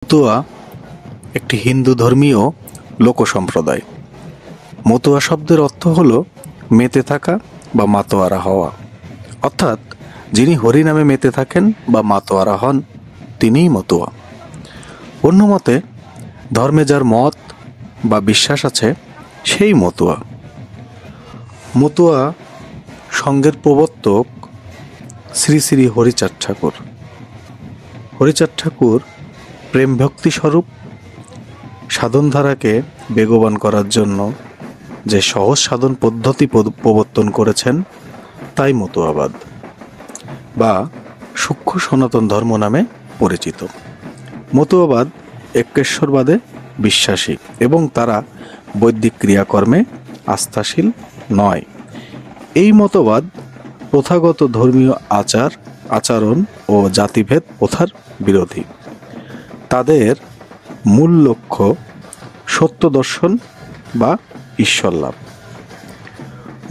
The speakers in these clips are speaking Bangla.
মতুয়া একটি হিন্দু ধর্মীয় লোকসম্প্রদায়। মতুয়া শব্দের অর্থ হল মেতে থাকা বা মাতোয়ারা হওয়া, অর্থাৎ যিনি হরি নামে মেতে থাকেন বা মাতোয়ারা হন তিনিই মতুয়া। অন্য মতে ধর্মে যার মত বা বিশ্বাস আছে সেই মতুয়া। মতুয়া সংঘের প্রবর্তক শ্রী শ্রী হরিচাঁদ ঠাকুর। হরিচাঁদ ঠাকুর প্রেম ভক্তি স্বরূপ সাধনধারাকে বেগবান করার জন্য যে সহজ সাধন পদ্ধতি প্রবর্তন করেছেন তাই মতুয়াবাদ বা সূক্ষ্ম সনাতন ধর্ম নামে পরিচিত। মতুয়াবাদ একেশ্বরবাদে বিশ্বাসী এবং তারা বৈদিক ক্রিয়াকর্মে আস্থাশীল নয়। এই মতবাদ প্রথাগত ধর্মীয় আচরণ ও জাতিভেদ প্রথার বিরোধী। তাদের মূল লক্ষ্য সত্য দর্শন বা ঈশ্বর লাভ।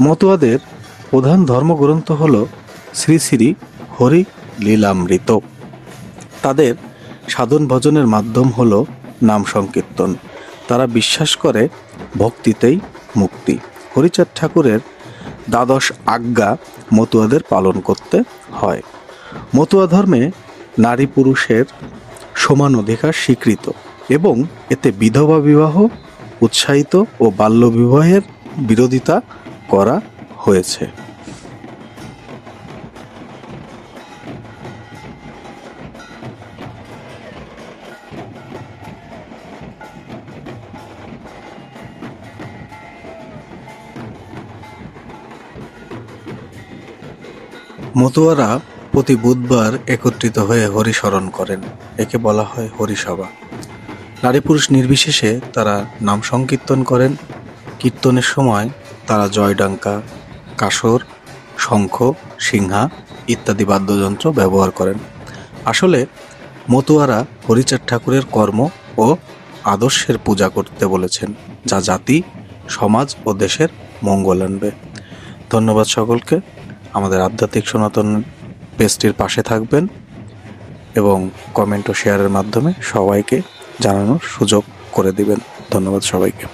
মতুয়াদের প্রধান ধর্মগ্রন্থ হল শ্রী শ্রী হরি লীলামৃত। তাদের সাধন ভজনের মাধ্যম হল নাম সংকীর্তন। তারা বিশ্বাস করে ভক্তিতেই মুক্তি। হরিচাঁদ ঠাকুরের দ্বাদশ আজ্ঞা মতুয়াদের পালন করতে হয়। মতুয়া ধর্মে নারী পুরুষের সমান অধিকার স্বীকৃত এবং এতে বিধবা বিবাহ উৎসাহিত ও বাল্য বিবাহের বিরোধিতা করা হয়েছে। মতুয়ারা প্রতি বুধবার একত্রিত হয়ে হরি স্মরণ করেন। একে বলা হয় হরিসভা। নারী পুরুষ নির্বিশেষে তারা নাম সংকীর্তন করেন। কীর্তনের সময় তারা জয়ডাঙ্কা, কাসর, শঙ্খ, সিংহা ইত্যাদি বাদ্যযন্ত্র ব্যবহার করেন। আসলে মতুয়ারা হরিচাঁদ ঠাকুরের কর্ম ও আদর্শের পূজা করতে বলেছেন, যা জাতি, সমাজ ও দেশের মঙ্গল আনবে। ধন্যবাদ সকলকে। আমাদের আধ্যাত্মিক সনাতন পেজটির পাশে থাকবেন এবং কমেন্ট ও শেয়ারের মাধ্যমে সবাইকে জানানোর সুযোগ করে দিবেন। ধন্যবাদ সবাইকে।